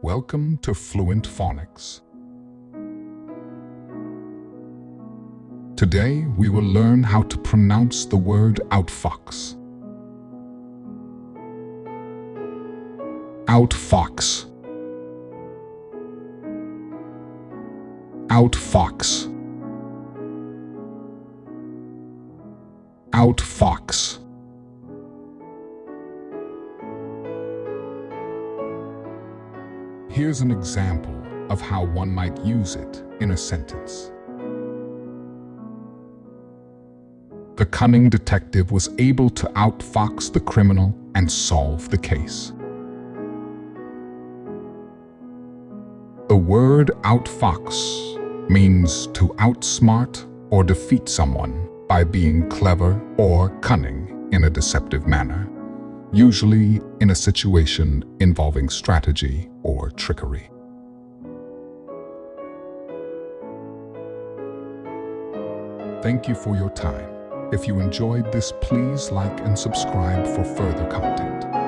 Welcome to Fluent Phonics. Today we will learn how to pronounce the word Outfox. Outfox. Outfox. Outfox. Here's an example of how one might use it in a sentence. The cunning detective was able to outfox the criminal and solve the case. The word outfox means to outsmart or defeat someone by being clever or cunning in a deceptive manner, usually in a situation involving strategy or trickery. Thank you for your time. If you enjoyed this, please like and subscribe for further content.